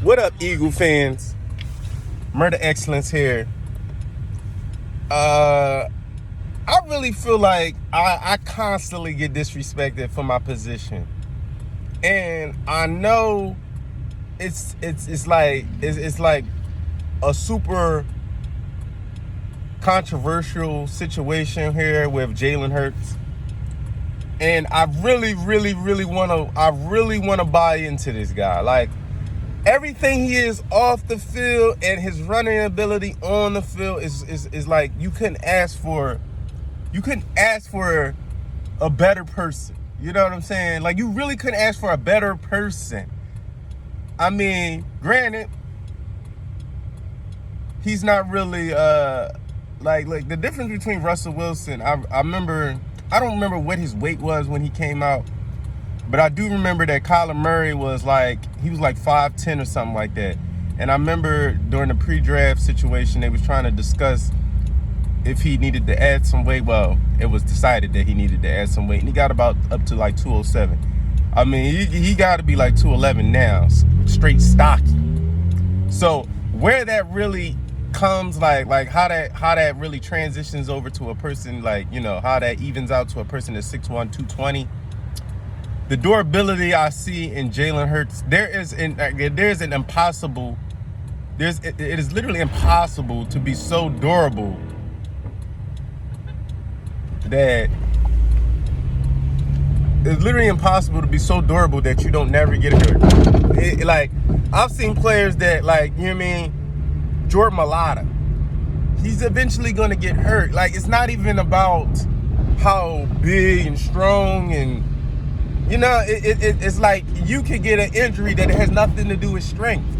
What up, Eagle fans? Murder Excellence here. I really feel like I constantly get disrespected for my position, and I know it's like a super controversial situation here with Jalen Hurts, and I really want to buy into this guy. Like, everything he is off the field and his running ability on the field is like you couldn't ask for a better person. You know what I'm saying? Like, you really couldn't ask for a better person. I mean, granted, he's not really like the difference between Russell Wilson. I don't remember what his weight was when he came out, but I do remember that Kyler Murray was like 5'10" or something like that. And I remember during the pre-draft situation, they was trying to discuss if he needed to add some weight. Well, it was decided that he needed to add some weight, and he got about up to like 207. I mean, he got to be like 211 now, straight stocky. So where that really comes, like how that really transitions over to a person, like, you know, how that evens out to a person that's 6'1", 220. The durability I see in Jalen Hurts, it is literally impossible to be so durable that it's literally impossible to be so durable that you don't never get hurt. Like, I've seen players that, like, you know what I mean, Jordan Mailata, he's eventually going to get hurt. Like, it's not even about how big and strong and, you know, it's like you could get an injury that has nothing to do with strength.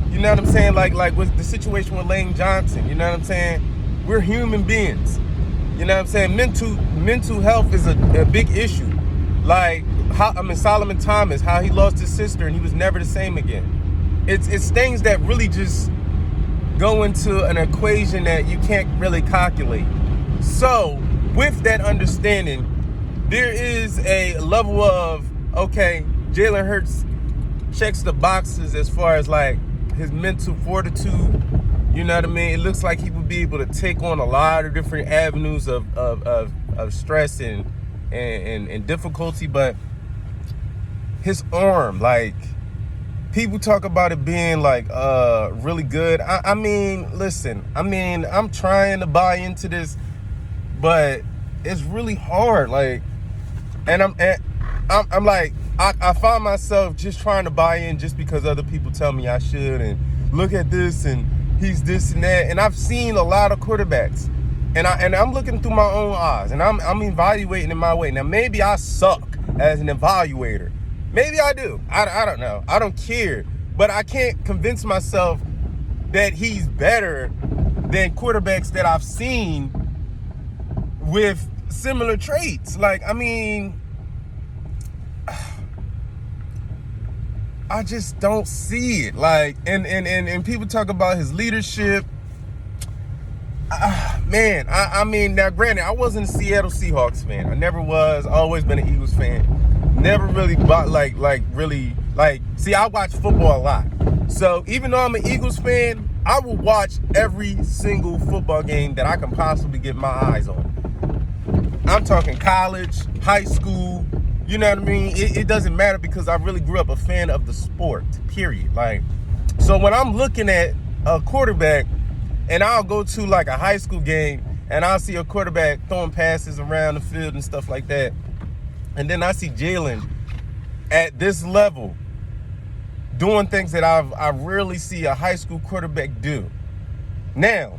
You know what I'm saying? Like with the situation with Lane Johnson, you know what I'm saying? We're human beings. You know what I'm saying? Mental health is a big issue. Like, Solomon Thomas, how he lost his sister and he was never the same again. It's things that really just go into an equation that you can't really calculate. So, with that understanding, there is a level of, okay, Jalen Hurts checks the boxes as far as like his mental fortitude. You know what I mean? It looks like he would be able to take on a lot of different avenues of stress and difficulty, but his arm, like, people talk about it being like really good. I mean, listen, I'm trying to buy into this, but it's really hard. Like, and I'm like, I find myself just trying to buy in just because other people tell me I should, and look at this and he's this and that. And I've seen a lot of quarterbacks, and I'm looking through my own eyes, and I'm evaluating in my way. Now, maybe I suck as an evaluator. Maybe I do. I don't know. I don't care. But I can't convince myself that he's better than quarterbacks that I've seen with similar traits. Like, I mean, I just don't see it. Like, and people talk about his leadership. Man, I mean, now granted, I wasn't a Seattle Seahawks fan. I never was. Always been an Eagles fan. Never really bought see, I watch football a lot. So even though I'm an Eagles fan, I will watch every single football game that I can possibly get my eyes on. I'm talking college, high school, you know what I mean? It doesn't matter, because I really grew up a fan of the sport, period. Like, so when I'm looking at a quarterback, and I'll go to like a high school game and I'll see a quarterback throwing passes around the field and stuff like that, and then I see Jalen at this level doing things that I rarely see a high school quarterback do. Now,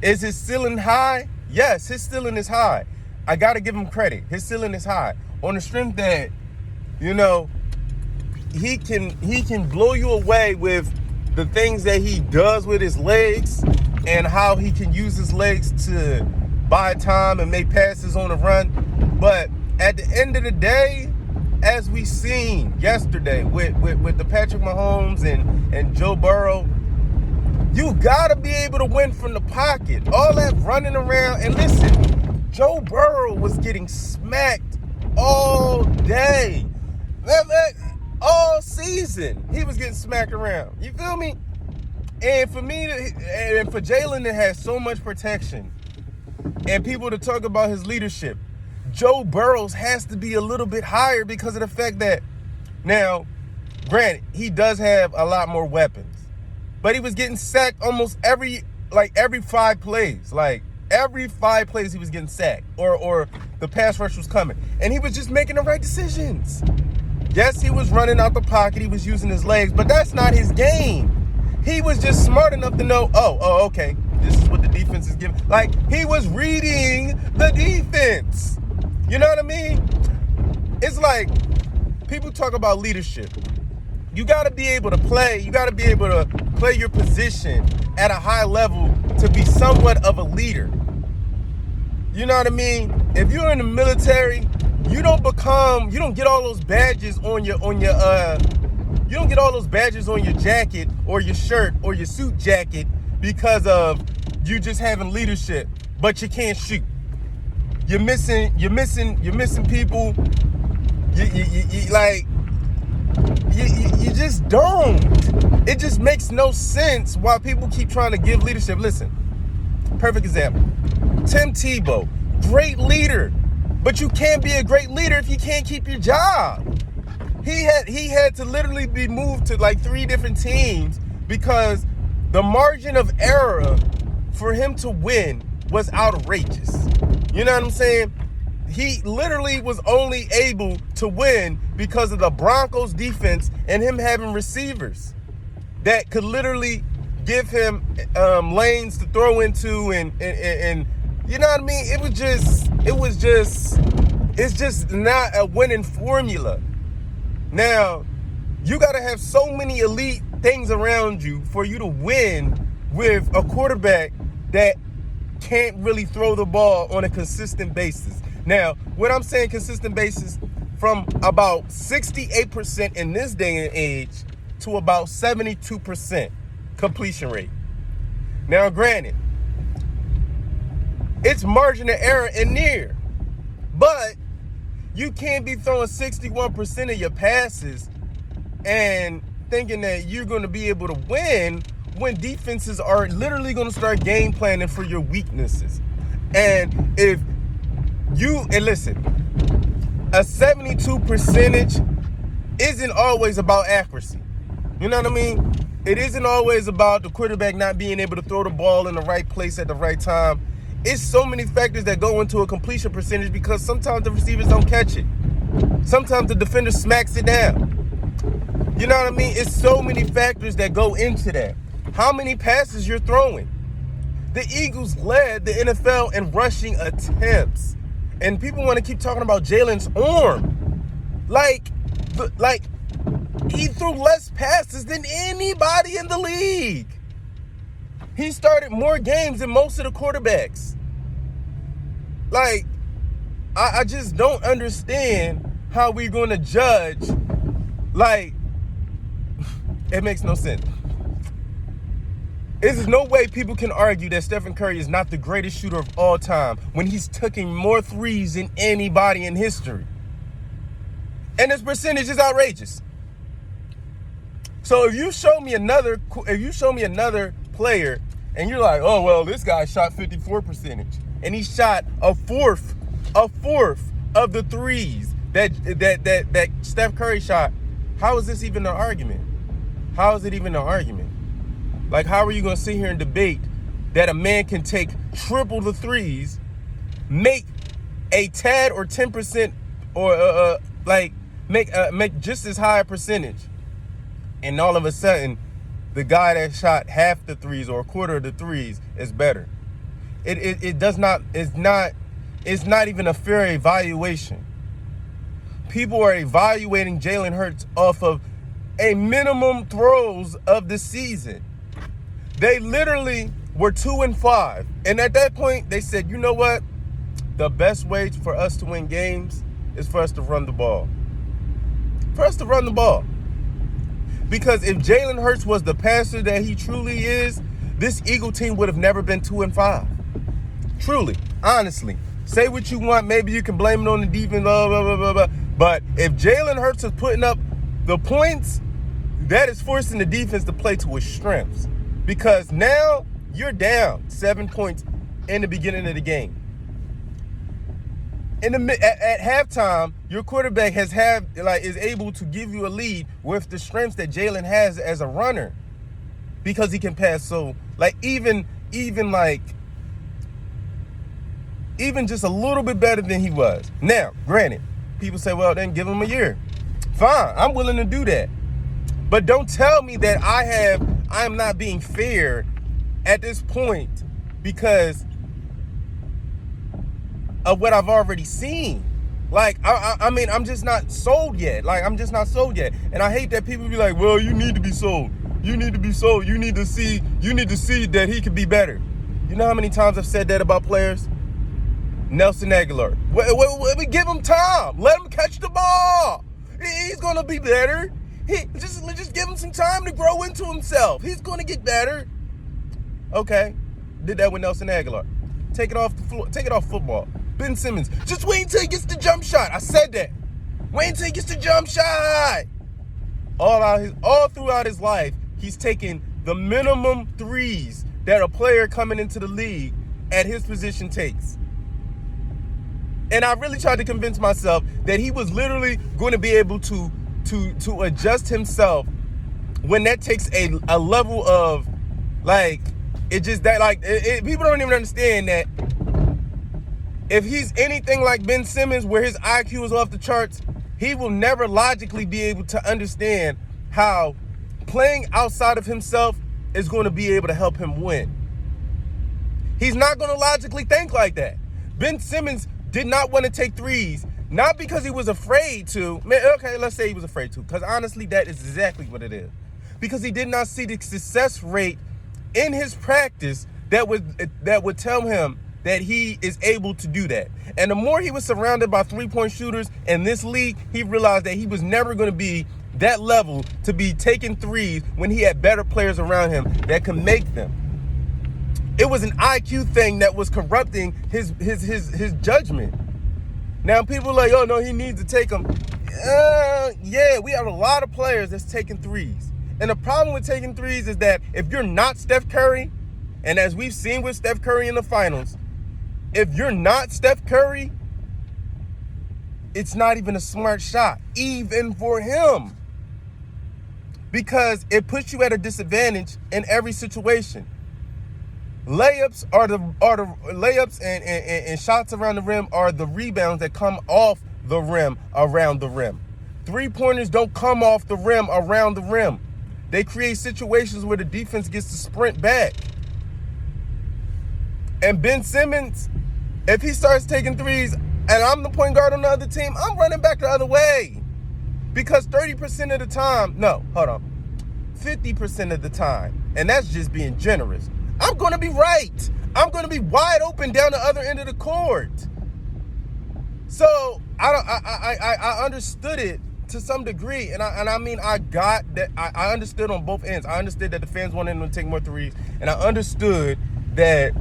is his ceiling high? Yes, his ceiling is high. I got to give him credit. His ceiling is high. On the strength that, you know, he can blow you away with the things that he does with his legs and how he can use his legs to buy time and make passes on the run. But at the end of the day, as we seen yesterday with the Patrick Mahomes and Joe Burrow, you gotta be able to win from the pocket. All that running around, and listen, Joe Burrow was getting smacked all day. All season, he was getting smacked around. You feel me? And for me, and for Jalen to have so much protection and people to talk about his leadership, Joe Burrow's has to be a little bit higher because of the fact that, now, granted, he does have a lot more weapons, but he was getting sacked almost every 5 plays. Like, every 5 plays he was getting sacked or the pass rush was coming. And he was just making the right decisions. Yes, he was running out the pocket. He was using his legs, but that's not his game. He was just smart enough to know, okay, this is what the defense is giving. Like, he was reading the defense. You know what I mean? It's like, people talk about leadership. You got to be able to play. You got to be able to play your position at a high level to be somewhat of a leader. You know what I mean? If you're in the military, you don't get all those badges on your you don't get all those badges on your jacket or your shirt or your suit jacket because of you just having leadership, but you can't shoot. You're missing people. You just don't. It just makes no sense why people keep trying to give leadership. Listen, perfect example. Tim Tebow, great leader, but you can't be a great leader if you can't keep your job. He had to literally be moved to like 3 different teams because the margin of error for him to win was outrageous. You know what I'm saying? He literally was only able to win because of the Broncos defense and him having receivers that could literally give him lanes to throw into and you know what I mean? It's just not a winning formula. Now, you got to have so many elite things around you for you to win with a quarterback that can't really throw the ball on a consistent basis. Now, when I'm saying consistent basis, from about 68% in this day and age to about 72% completion rate. Now, granted, it's margin of error in there, but you can't be throwing 61% of your passes and thinking that you're going to be able to win when defenses are literally going to start game planning for your weaknesses. And listen, a 72% isn't always about accuracy. You know what I mean? It isn't always about the quarterback not being able to throw the ball in the right place at the right time. It's so many factors that go into a completion percentage because sometimes the receivers don't catch it. Sometimes the defender smacks it down. You know what I mean? It's so many factors that go into that. How many passes you're throwing? The Eagles led the NFL in rushing attempts. And people want to keep talking about Jalen's arm. Like he threw less passes than anybody in the league. He started more games than most of the quarterbacks. Like, I just don't understand how we're going to judge. Like, it makes no sense. There's no way people can argue that Stephen Curry is not the greatest shooter of all time when he's taking more threes than anybody in history. And his percentage is outrageous. So if you show me another player and you're like, oh, well, this guy shot 54%, and he shot a fourth of the threes that Steph Curry shot, how is this even an argument? How is it even an argument? Like, how are you going to sit here and debate that a man can take triple the threes, make a tad or 10% or make just as high a percentage, and all of a sudden the guy that shot half the threes or a quarter of the threes is better? It's not even a fair evaluation. People are evaluating Jalen Hurts off of a minimum throws of the season. They literally were 2-5. And at that point, they said, you know what? The best way for us to win games is for us to run the ball. Because if Jalen Hurts was the passer that he truly is, this Eagle team would have never been 2-5. Truly, honestly. Say what you want. Maybe you can blame it on the defense, blah, blah, blah, blah, blah. But if Jalen Hurts is putting up The points, that is forcing the defense to play to its strengths. Because now you're down 7 points in the beginning of the game. At halftime, your quarterback is able to give you a lead with the strengths that Jalen has as a runner, because he can pass. So even just a little bit better than he was. Now, granted, people say, well, then give him a year. Fine, I'm willing to do that. But don't tell me that I am not being fair at this point because of what I've already seen. I'm just not sold yet. I'm just not sold yet. And I hate that people be like, well, you need to be sold. You need to be sold. You need to see that he could be better. You know how many times I've said that about players? Nelson Aguilar. We give him time. Let him catch the ball. He's going to be better. Just give him some time to grow into himself. He's going to get better. Okay. Did that with Nelson Aguilar. Take it off the floor. Take it off football. Ben Simmons. Just wait until he gets the jump shot. I said that. Wait until he gets the jump shot. All throughout his life, he's taken the minimum threes that a player coming into the league at his position takes. And I really tried to convince myself that he was literally going to be able to adjust himself when that takes a level of people don't even understand that if he's anything like Ben Simmons, where his IQ is off the charts, he will never logically be able to understand how playing outside of himself is going to be able to help him win. He's not going to logically think like that. Ben Simmons did not want to take threes, not because he was afraid to. Okay, let's say he was afraid to, because honestly, that is exactly what it is. Because he did not see the success rate in his practice that would tell him that he is able to do that. And the more he was surrounded by three-point shooters in this league, he realized that he was never going to be that level to be taking threes when he had better players around him that could make them. It was an IQ thing that was corrupting his judgment. Now people are like, oh no, he needs to take them. Yeah, we have a lot of players that's taking threes. And the problem with taking threes is that if you're not Steph Curry, and as we've seen with Steph Curry in the finals, if you're not Steph Curry, it's not even a smart shot, even for him. Because it puts you at a disadvantage in every situation. Layups are the layups and shots around the rim are the rebounds that come off the rim around the rim. 3-pointers don't come off the rim around the rim. They create situations where the defense gets to sprint back. And Ben Simmons, if he starts taking threes and I'm the point guard on the other team, I'm running back the other way. Because 30% of the time, 50% of the time, and that's just being generous, I'm going to be right. I'm going to be wide open down the other end of the court. So I understood it to some degree, and I got that. I understood on both ends. I understood that the fans wanted him to take more threes, and I understood that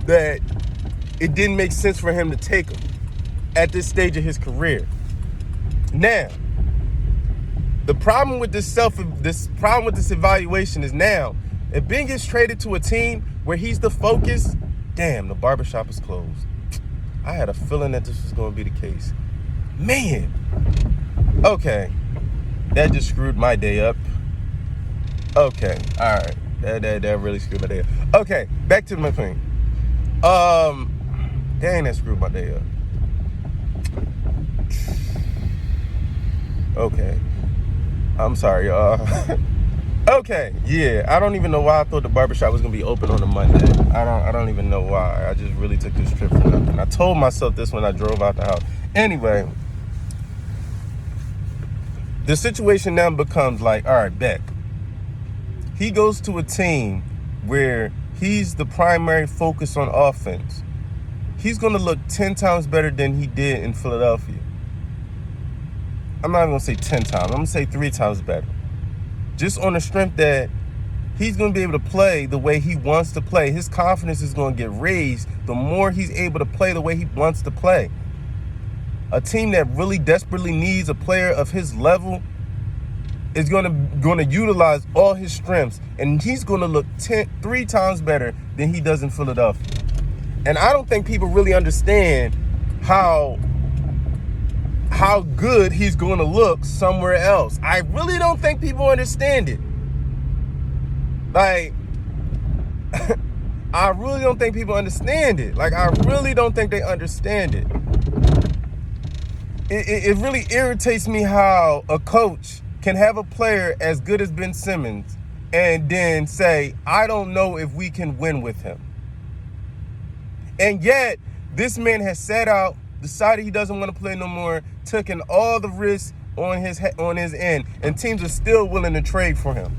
it didn't make sense for him to take them at this stage of his career. Now, the problem with this evaluation is now, if Ben gets traded to a team where he's the focus, damn, the barbershop is closed. I had a feeling that this was going to be the case. Man. Okay. That just screwed my day up. Okay. All right. That really screwed my day up. Okay. Back to my thing. Dang, that screwed my day up. Okay. I'm sorry, y'all. Okay, yeah. I don't even know why I thought the barbershop was gonna be open on a Monday. I don't even know why. I just really took this trip for nothing. I told myself this when I drove out the house. Anyway, the situation now becomes like, all right, bet. He goes to a team where he's the primary focus on offense. He's gonna look 10 times better than he did in Philadelphia. I'm not gonna say 10 times. I'm gonna say 3 times better. Just on the strength that he's going to be able to play the way he wants to play. His confidence is going to get raised the more he's able to play the way he wants to play. a team that really desperately needs a player of his level is going to utilize all his strengths, and he's going to look 3 times better than he does in Philadelphia. And I don't think people really understand how good he's going to look somewhere else. I really don't think people understand it. Like, I really don't think people understand it. Like, I really don't think they understand it. It really irritates me how a coach can have a player as good as Ben Simmons and then say, I don't know if we can win with him. And yet, this man has sat out, decided he doesn't want to play no more, taken all the risks on his end, and teams are still willing to trade for him.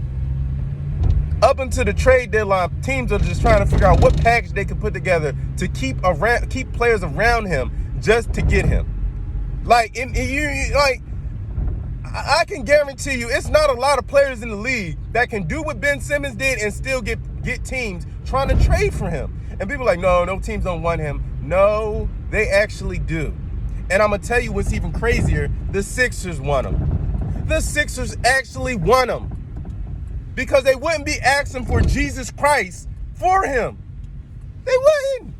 Up until the trade deadline, teams are just trying to figure out what package they can put together to keep players around him just to get him. Like, I can guarantee you, it's not a lot of players in the league that can do what Ben Simmons did and still get teams trying to trade for him. And people are like, no teams don't want him. No, they actually do. And I'm going to tell you what's even crazier. The Sixers want him. The Sixers actually want him. Because they wouldn't be asking for Jesus Christ for him. They wouldn't.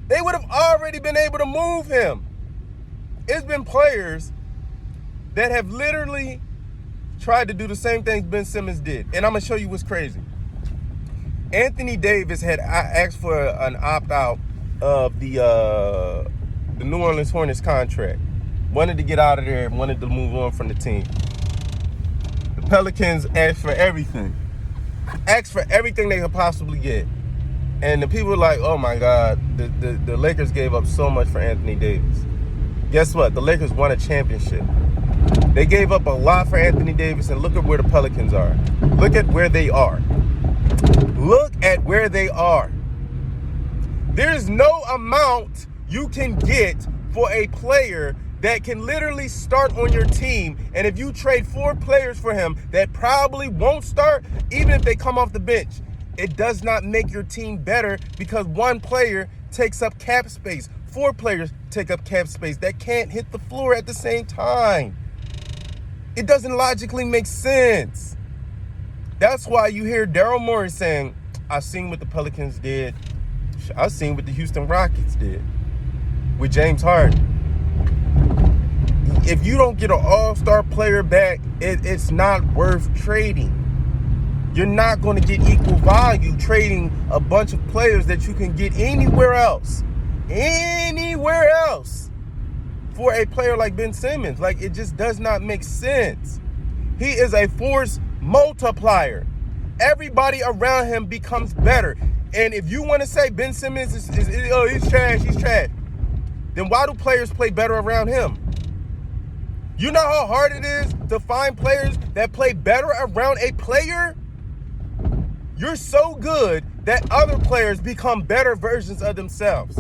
They would have already been able to move him. It's been players that have literally tried to do the same things Ben Simmons did. And I'm going to show you what's crazy. Anthony Davis had asked for an opt-out of the New Orleans Hornets contract. Wanted to get out of there and wanted to move on from the team. The Pelicans asked for everything. Asked for everything they could possibly get. And the people were like, oh my God, the Lakers gave up so much for Anthony Davis. Guess what? The Lakers won a championship. They gave up a lot for Anthony Davis, and look at where the Pelicans are. Look at where they are. Look at where they are. There's no amount you can get for a player that can literally start on your team. And if you trade 4 players for him that probably won't start, even if they come off the bench, it does not make your team better because 1 player takes up cap space. 4 players take up cap space that can't hit the floor at the same time. It doesn't logically make sense. That's why you hear Daryl Morey saying, I've seen what the Pelicans did. I've seen what the Houston Rockets did with James Harden. If you don't get an all-star player back, it's not worth trading. You're not going to get equal value trading a bunch of players that you can get anywhere else for a player like Ben Simmons. Like, it just does not make sense. He is a force multiplier. Everybody around him becomes better. And if you want to say Ben Simmons he's trash, then why do players play better around him? You know how hard it is to find players that play better around a player? You're so good that other players become better versions of themselves.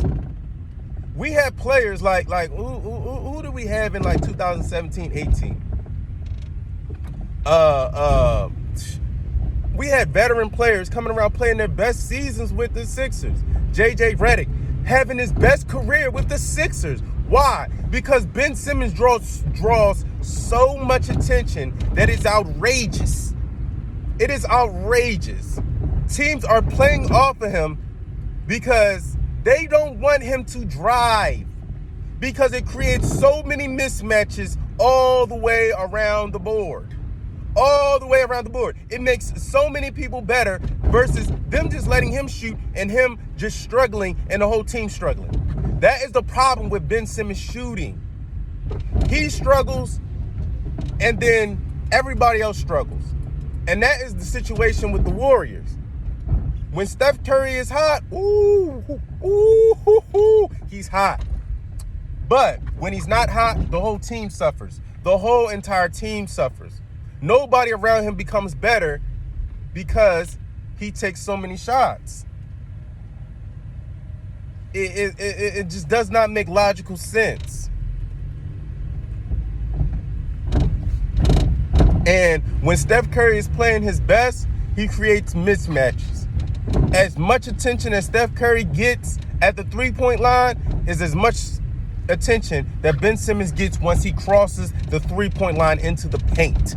We have players like who do we have in like 2017-18? We had veteran players coming around playing their best seasons with the Sixers. JJ Redick having his best career with the Sixers. Why? Because Ben Simmons draws so much attention that it's outrageous. It is outrageous. Teams are playing off of him because they don't want him to drive, because it creates so many mismatches all the way around the board. All the way around the board. It makes so many people better versus them just letting him shoot and him just struggling and the whole team struggling. That is the problem with Ben Simmons shooting. He struggles and then everybody else struggles. And that is the situation with the Warriors. When Steph Curry is hot, he's hot. But when he's not hot, the whole team suffers. The whole entire team suffers. Nobody around him becomes better because he takes so many shots. It just does not make logical sense. And when Steph Curry is playing his best, he creates mismatches. As much attention as Steph Curry gets at the 3-point line is as much attention that Ben Simmons gets once he crosses the three-point line into the paint.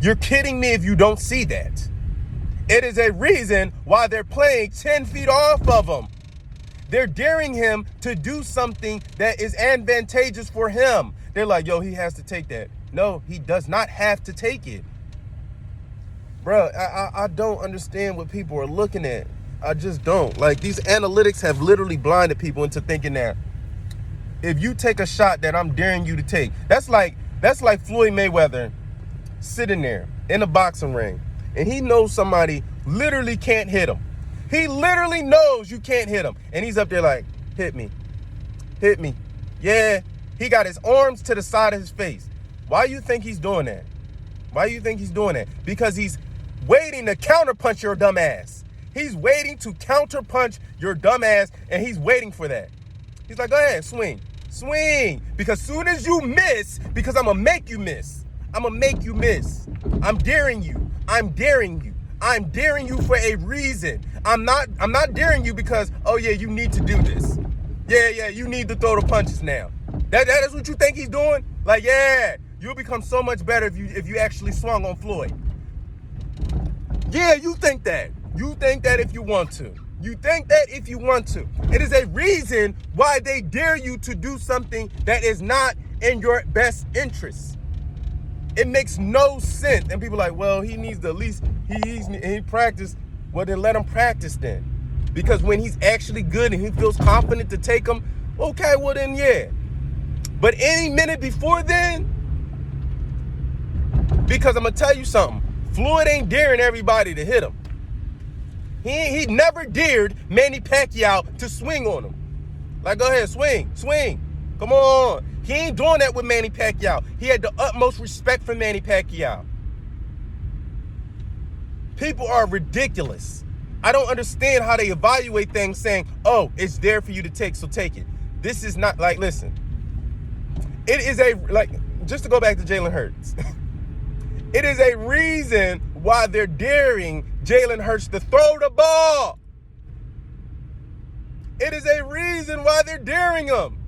You're kidding me if you don't see that. It is a reason why they're playing 10 feet off of him. They're daring him to do something that is advantageous for him. They're like, yo, he has to take that. No, he does not have to take it. Bro, I don't understand what people are looking at. I just don't. Like, these analytics have literally blinded people into thinking that if you take a shot that I'm daring you to take, that's like Floyd Mayweather sitting there in a boxing ring, and he knows somebody literally can't hit him. He literally knows you can't hit him, and he's up there like, hit me. Hit me. Yeah. He got his arms to the side of his face. Why do you think he's doing that? Why do you think he's doing that? Because he's waiting to counterpunch your dumb ass. He's waiting to counterpunch your dumb ass, and he's waiting for that. He's like, go ahead, swing. Swing. Because soon as you miss, because I'm going to make you miss. I'm going to make you miss. I'm daring you. I'm daring you. I'm daring you for a reason. I'm not daring you because, oh yeah, you need to do this. Yeah, you need to throw the punches now. That is what you think he's doing? Like, yeah, you'll become so much better if you actually swung on Floyd. Yeah, you think that. You think that if you want to. You think that if you want to. It is a reason why they dare you to do something that is not in your best interest. It makes no sense. And people are like, well, he needs to at least, he practice. Well, then let him practice then. Because when he's actually good and he feels confident to take them, okay, well then, yeah. But any minute before then, because I'm going to tell you something, Floyd ain't daring everybody to hit him. He never dared Manny Pacquiao to swing on him. Like, go ahead, swing. Come on. He ain't doing that with Manny Pacquiao. He had the utmost respect for Manny Pacquiao. People are ridiculous. I don't understand how they evaluate things saying, oh, it's there for you to take, so take it. This is not, like, listen. It is just to go back to Jalen Hurts. It is a reason why they're daring Jalen Hurts to throw the ball. It is a reason why they're daring him.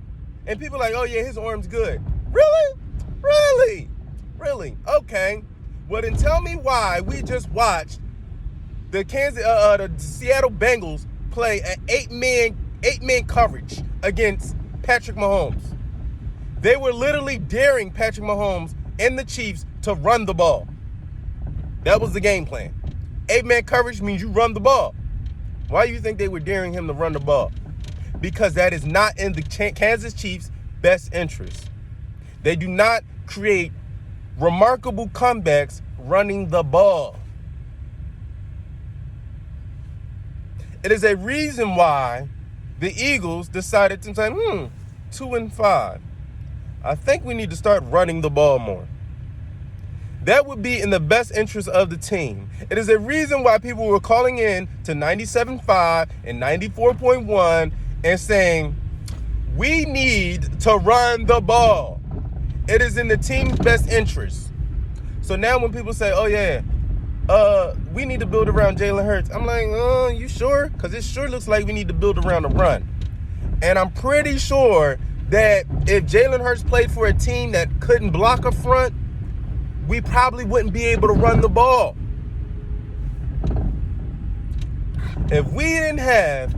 And people are like, oh yeah, his arm's good. Really? Okay. Well then tell me why we just watched the Seattle Bengals play an eight-man coverage against Patrick Mahomes. They were literally daring Patrick Mahomes and the Chiefs to run the ball. That was the game plan. 8-man coverage means you run the ball. Why do you think they were daring him to run the ball? Because that is not in the Kansas Chiefs' best interest. They do not create remarkable comebacks running the ball. It is a reason why the Eagles decided to say, 2-5. I think we need to start running the ball more. That would be in the best interest of the team. It is a reason why people were calling in to 97.5 and 94.1 and saying, we need to run the ball. It is in the team's best interest. So now when people say, oh yeah, we need to build around Jalen Hurts, I'm like, you sure? Because it sure looks like we need to build around the run. And I'm pretty sure that if Jalen Hurts played for a team that couldn't block a front, we probably wouldn't be able to run the ball. If we didn't have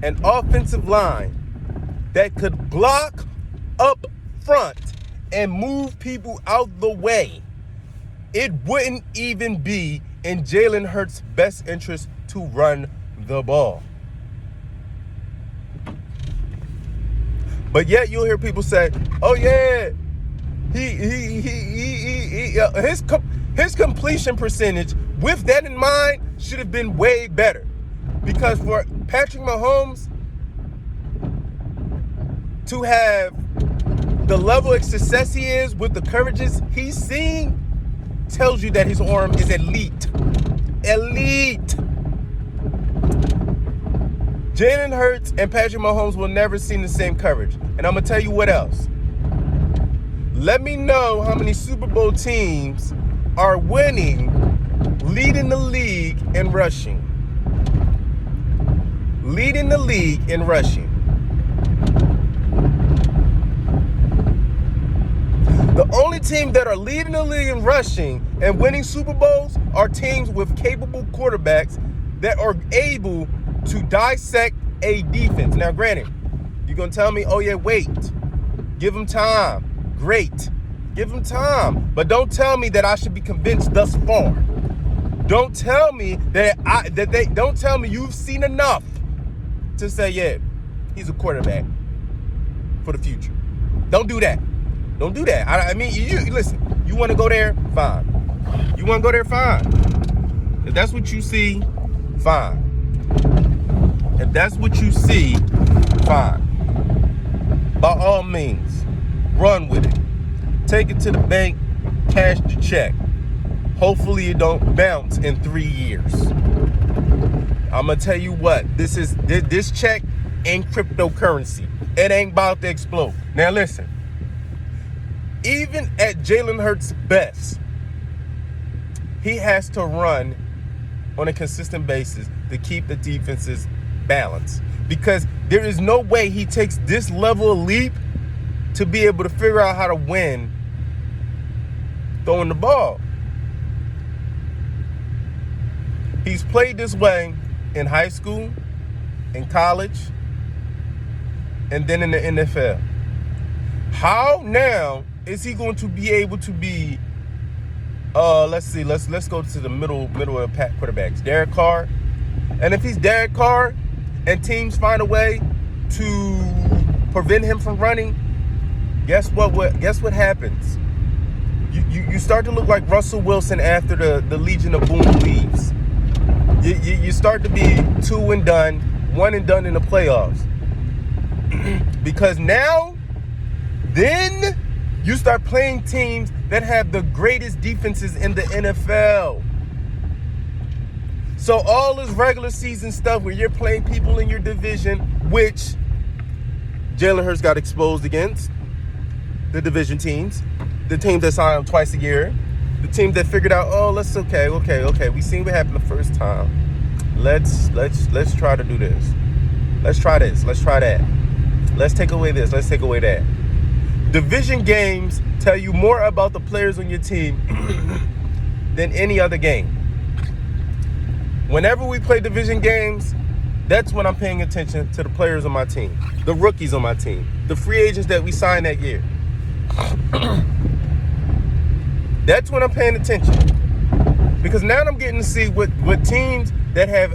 an offensive line that could block up front and move people out the way, it wouldn't even be in Jalen Hurts' best interest to run the ball. But yet you'll hear people say, oh yeah, his completion percentage with that in mind should have been way better. Because for Patrick Mahomes to have the level of success he is with the coverages he's seeing tells you that his arm is elite. Elite. Jalen Hurts and Patrick Mahomes will never see the same coverage. And I'm going to tell you what else. Let me know how many Super Bowl teams are winning, leading the league in rushing. Leading the league in rushing. only teams that are leading the league in rushing and winning Super Bowls are teams with capable quarterbacks that are able to dissect a defense. Now, granted, you're going to tell me, oh, yeah, wait. Give them time. Great. Give them time. But don't tell me that I should be convinced thus far. Don't tell me don't tell me you've seen enough to say, yeah, he's a quarterback for the future. Don't do that. Don't do that. I mean, you listen, you want to go there? Fine. You want to go there? Fine. If that's what you see, fine. If that's what you see, fine. By all means, run with it. Take it to the bank, cash the check. Hopefully it don't bounce in 3 years. I'm going to tell you what, this check ain't cryptocurrency. It ain't about to explode. Now listen, even at Jalen Hurts' best, he has to run on a consistent basis to keep the defenses balanced. Because there is no way he takes this level of leap to be able to figure out how to win throwing the ball. He's played this way in high school, in college, and then in the NFL. How now is he going to be able to be, let's go to the middle of pack quarterbacks, Derek Carr. And if he's Derek Carr and teams find a way to prevent him from running, guess what happens? You start to look like Russell Wilson after the Legion of Boom leaves. You start to be 2 and done, 1 and done in the playoffs. Because now, then you start playing teams that have the greatest defenses in the NFL. So all this regular season stuff where you're playing people in your division, which Jalen Hurts got exposed against, the division teams, the teams that sign him twice a year, the team that figured out, oh, okay. We seen what happened the first time. Let's try to do this. Let's try this. Let's try that. Let's take away this. Let's take away that. Division games tell you more about the players on your team than any other game. Whenever we play division games, that's when I'm paying attention to the players on my team, the rookies on my team, the free agents that we signed that year. That's when I'm paying attention, because now I'm getting to see what teams that have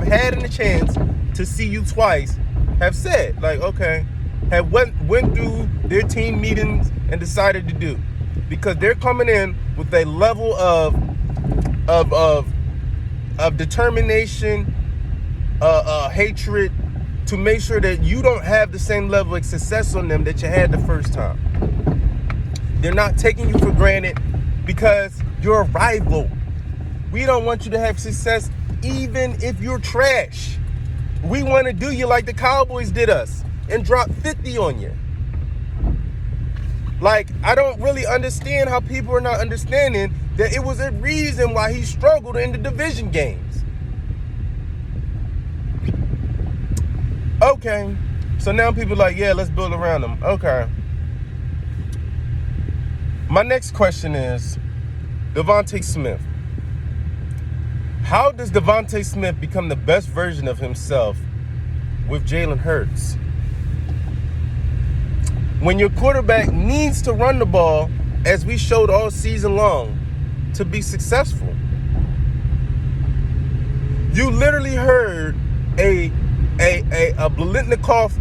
had a chance to see you twice have said, like, okay, have went through their team meetings and decided to do, because they're coming in with a level of determination, hatred, to make sure that you don't have the same level of success on them that you had the first time. They're not taking you for granted because you're a rival. We don't want you to have success even if you're trash. We want to do you like the Cowboys did us and drop 50 on you. Like, I don't really understand how people are not understanding that it was a reason why he struggled in the division games. Okay, so now people are like, yeah, let's build around them. Okay. My next question is, Devontae Smith. How does Devontae Smith become the best version of himself with Jalen Hurts? When your quarterback needs to run the ball, as we showed all season long, to be successful. You literally heard a Blitnikoff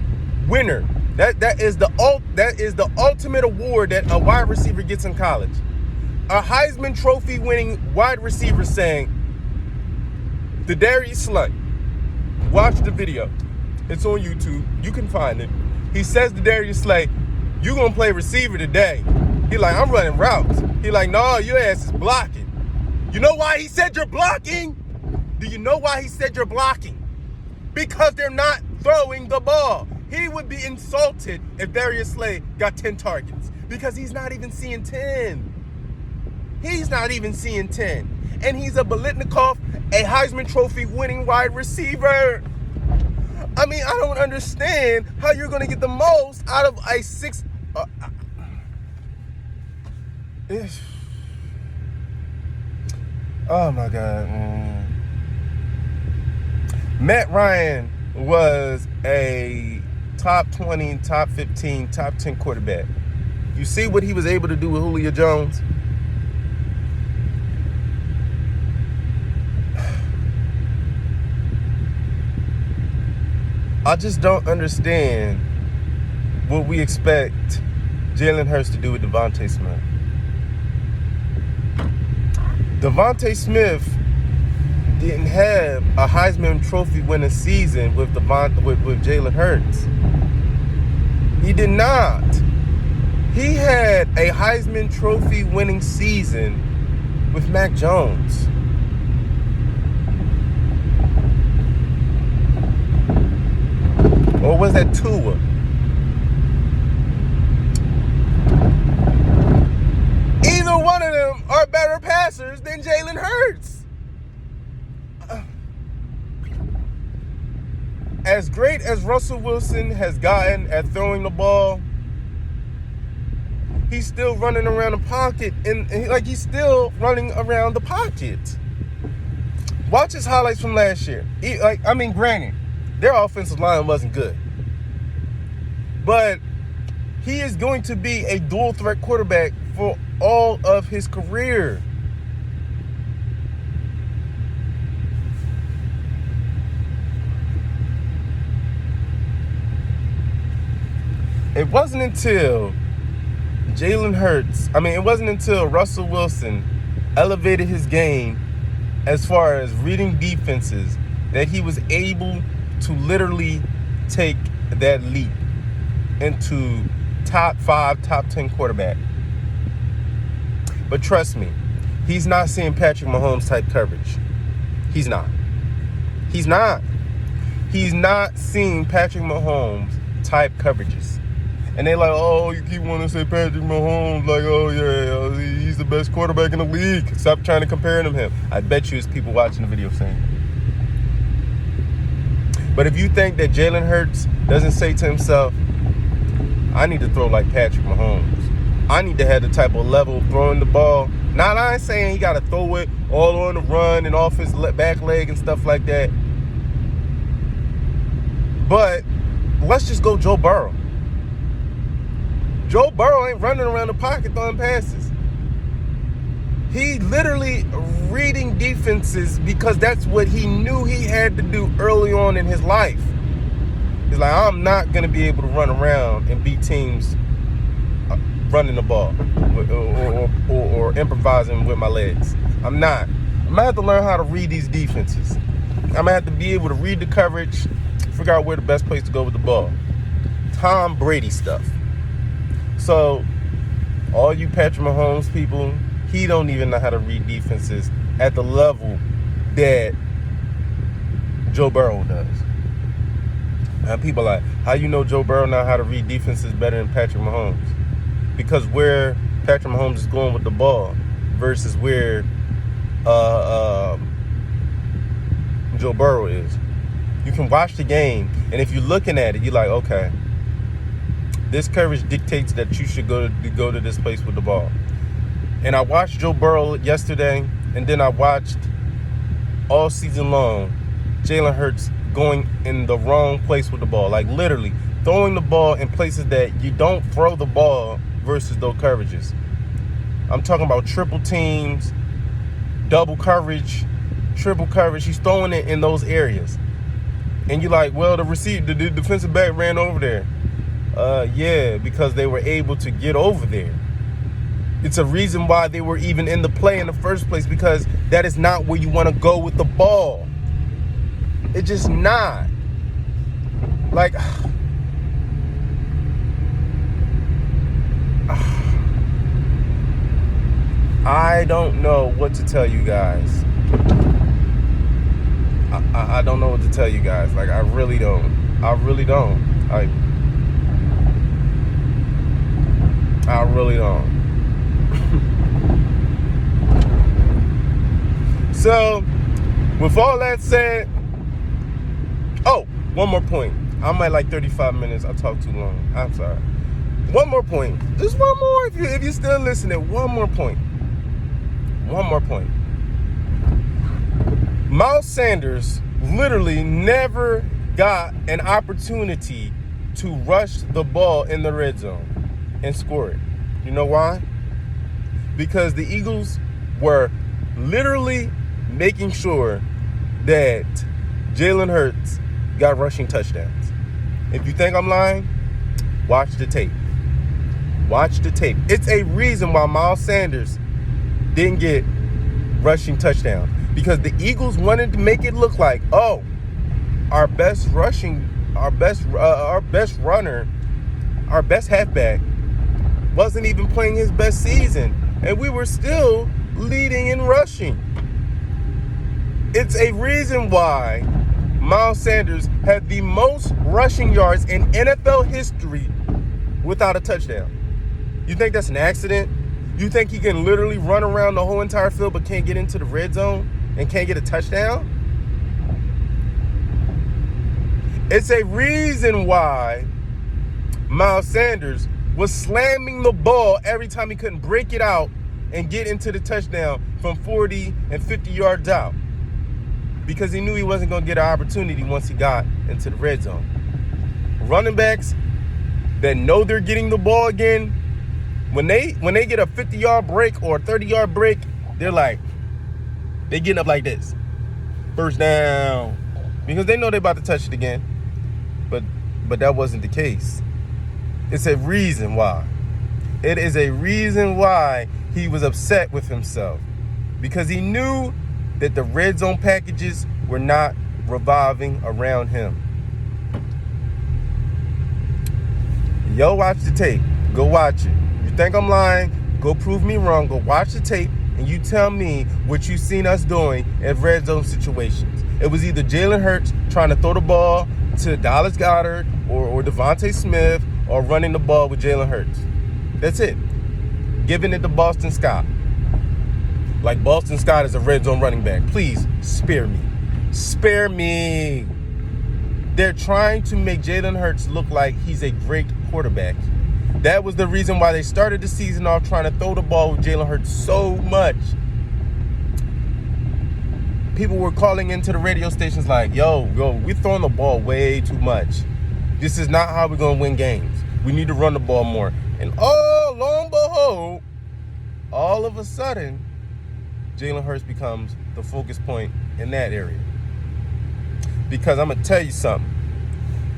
winner. That is the ultimate award that a wide receiver gets in college. A Heisman Trophy winning wide receiver saying, Darius Slay, watch the video. It's on YouTube. You can find it. He says to Darius Slay, you gonna play receiver today. He like, I'm running routes. He like, no, your ass is blocking. You know why he said you're blocking? Do you know why he said you're blocking? Because they're not throwing the ball. He would be insulted if Darius Slay got 10 targets, because he's not even seeing 10. He's not even seeing 10. And he's a Blitnikoff, a Heisman Trophy winning wide receiver. I mean, I don't understand how you're going to get the most out of a Oh my God, man. Matt Ryan was a top 20, top 15, top 10 quarterback. You see what he was able to do with Julio Jones? I just don't understand what we expect Jalen Hurts to do with Devontae Smith. Devontae Smith didn't have a Heisman Trophy winning season with Jalen Hurts. He did not. He had a Heisman Trophy winning season with Mac Jones. Or was that Tua? Either one of them are better passers than Jalen Hurts. As great as Russell Wilson has gotten at throwing the ball, he's still running around the pocket, and he's still running around the pocket. Watch his highlights from last year. Granted, their offensive line wasn't good, but he is going to be a dual threat quarterback for all of his career. It wasn't until Russell Wilson elevated his game as far as reading defenses that he was able to literally take that leap into top 5, top 10 quarterback. But trust me, he's not seeing Patrick Mahomes type coverage. He's not. He's not seeing Patrick Mahomes type coverages. And they like, oh, you keep wanting to say Patrick Mahomes, like, oh, yeah, he's the best quarterback in the league. Stop trying to compare him to him. I bet you it's people watching the video saying that. But if you think that Jalen Hurts doesn't say to himself, I need to throw like Patrick Mahomes. I need to have the type of level of throwing the ball. Now, I ain't saying he got to throw it all on the run and off his back leg and stuff like that. But let's just go Joe Burrow. Joe Burrow ain't running around the pocket throwing passes. He literally reading defenses because that's what he knew he had to do early on in his life. He's like, I'm not going to be able to run around and beat teams running the ball or improvising with my legs. I'm not. I'm going to have to learn how to read these defenses. I'm going to have to be able to read the coverage, figure out where the best place to go with the ball. Tom Brady stuff. So, all you Patrick Mahomes people, he don't even know how to read defenses at the level that Joe Burrow does. And people are like, how you know Joe Burrow know how to read defenses better than Patrick Mahomes? Because where Patrick Mahomes is going with the ball versus where Joe Burrow is. You can watch the game, and if you're looking at it, you're like, okay, this coverage dictates that you should go to this place with the ball. And I watched Joe Burrow yesterday, and then I watched all season long Jalen Hurts going in the wrong place with the ball. Like literally throwing the ball in places that you don't throw the ball versus those coverages. I'm talking about triple teams, double coverage, triple coverage. He's throwing it in those areas. And you're like, well, the defensive back ran over there. Yeah, because they were able to get over there. It's a reason why they were even in the play in the first place, because that is not where you want to go with the ball. It's just not. Like, I don't know what to tell you guys. I don't know what to tell you guys. Like, I really don't. I really don't. I really don't. So, with all that said, oh, one more point. I'm at like 35 minutes. I talk too long. I'm sorry. One more point. Just one more. If you're still listening, one more point. One more point. Miles Sanders literally never got an opportunity to rush the ball in the red zone and score it. You know why? Because the Eagles were literally making sure that Jalen Hurts got rushing touchdowns. If you think I'm lying, watch the tape. Watch the tape. It's a reason why Miles Sanders didn't get rushing touchdowns. Because the Eagles wanted to make it look like, oh, our best runner, our best halfback wasn't even playing his best season. And we were still leading in rushing. It's a reason why Miles Sanders had the most rushing yards in NFL history without a touchdown. You think that's an accident? You think he can literally run around the whole entire field but can't get into the red zone and can't get a touchdown? It's a reason why Miles Sanders was slamming the ball every time he couldn't break it out and get into the touchdown from 40 and 50 yards out. Because he knew he wasn't going to get an opportunity once he got into the red zone. Running backs that know they're getting the ball again, when they get a 50-yard break or a 30-yard break, they getting up like this. First down. Because they know they're about to touch it again. But that wasn't the case. It's a reason why. It is a reason why he was upset with himself. Because he knew that the red zone packages were not revolving around him. Yo, watch the tape. Go watch it. You think I'm lying? Go prove me wrong. Go watch the tape and you tell me what you seen us doing at red zone situations. It was either Jalen Hurts trying to throw the ball to Dallas Goedert or Devontae Smith, or running the ball with Jalen Hurts. That's it. Giving it to Boston Scott. Like Boston Scott is a red zone running back. Please, spare me. Spare me. They're trying to make Jalen Hurts look like he's a great quarterback. That was the reason why they started the season off trying to throw the ball with Jalen Hurts so much. People were calling into the radio stations like, yo, we're throwing the ball way too much. This is not how we're going to win games. We need to run the ball more. And oh, lo and behold, all of a sudden, Jalen Hurts becomes the focus point in that area. Because I'm going to tell you something.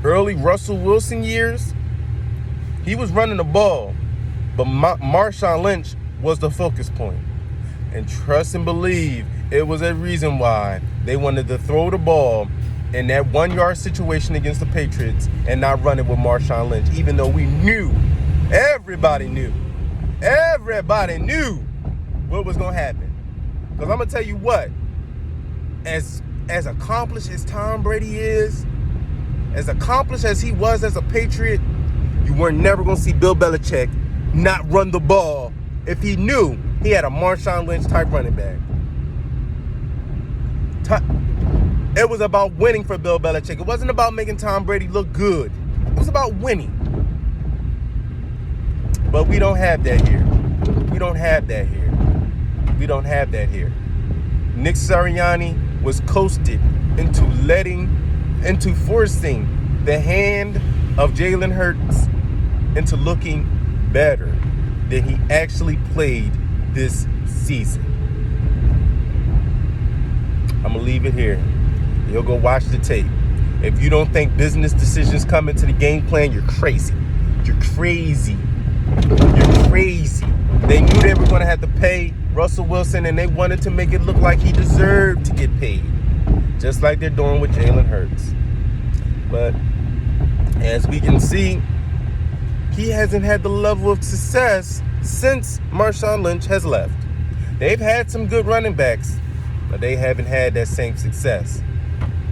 Early Russell Wilson years, he was running the ball, but Marshawn Lynch was the focus point. And trust and believe, it was a reason why they wanted to throw the ball in that 1-yard situation against the Patriots and not run it with Marshawn Lynch, even though we knew, everybody knew what was going to happen. Because I'm going to tell you what, as accomplished as Tom Brady is, as accomplished as he was as a Patriot, you were never going to see Bill Belichick not run the ball if he knew he had a Marshawn Lynch type running back. It was about winning for Bill Belichick. It wasn't about making Tom Brady look good. It was about winning. But we don't have that here. We don't have that here. We don't have that here. Nick Sirianni was coasted into forcing the hand of Jalen Hurts into looking better than he actually played this season. I'm going to leave it here. You'll go watch the tape. If you don't think business decisions come into the game plan, you're crazy. You're crazy. You're crazy. They knew they were going to have to pay Russell Wilson, and they wanted to make it look like he deserved to get paid. Just like they're doing with Jalen Hurts. But as we can see, he hasn't had the level of success since Marshawn Lynch has left. They've had some good running backs, but they haven't had that same success.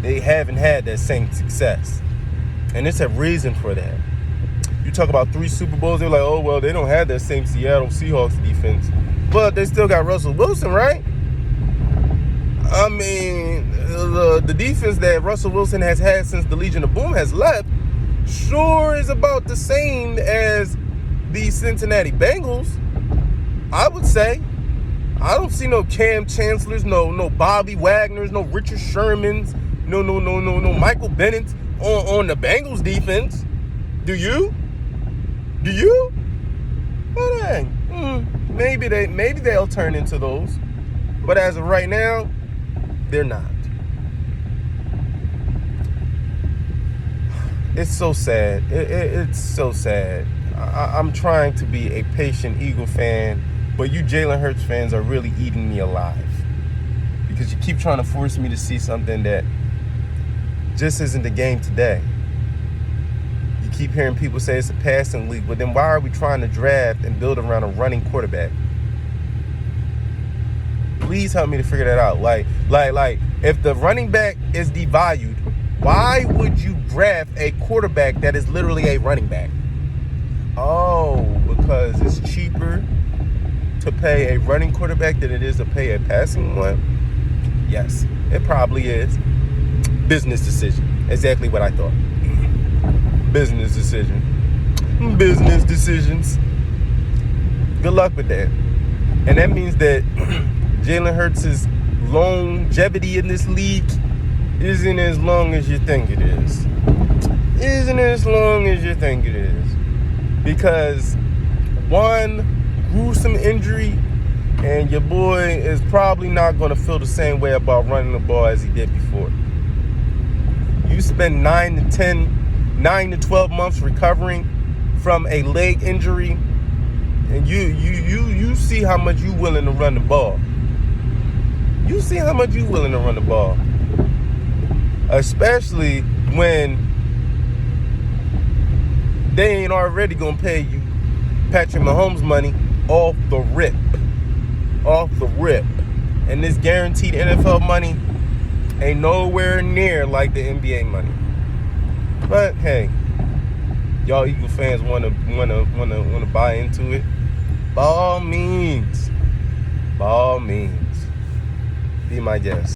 They haven't had that same success. And it's a reason for that. You talk about 3 Super Bowls, they're like, oh, well, they don't have that same Seattle Seahawks defense. But they still got Russell Wilson, right? I mean, the defense that Russell Wilson has had since the Legion of Boom has left sure is about the same as the Cincinnati Bengals, I would say, I don't see no Cam Chancellors, no Bobby Wagners, no Richard Shermans, no Michael Bennett on the Bengals defense. Do you? Do you? Well, dang. Maybe they'll turn into those. But as of right now, they're not. It's so sad. It's so sad. I'm trying to be a patient Eagle fan, but you Jalen Hurts fans are really eating me alive. Because you keep trying to force me to see something that just isn't the game today. You keep hearing people say it's a passing league, but then why are we trying to draft and build around a running quarterback? Please help me to figure that out. Like, if the running back is devalued, why would you draft a quarterback that is literally a running back? Oh, because it's cheaper to pay a running quarterback than it is to pay a passing one? Yes, it probably is. Business decision. Exactly what I thought. Business decision. Business decisions. Good luck with that. And that means that Jalen Hurts' longevity in this league isn't as long as you think it is. Isn't as long as you think it is. Because one gruesome injury, and your boy is probably not going to feel the same way about running the ball as he did before. You spend 9 to 12 months recovering from a leg injury, and you see how much you willing to run the ball. You see how much you willing to run the ball. Especially when they ain't already going to pay you Patrick Mahomes money off the rip. Off the rip. And this guaranteed NFL money ain't nowhere near like the NBA money. But hey, y'all Eagle fans wanna buy into it? By all means. By all means. Be my guest.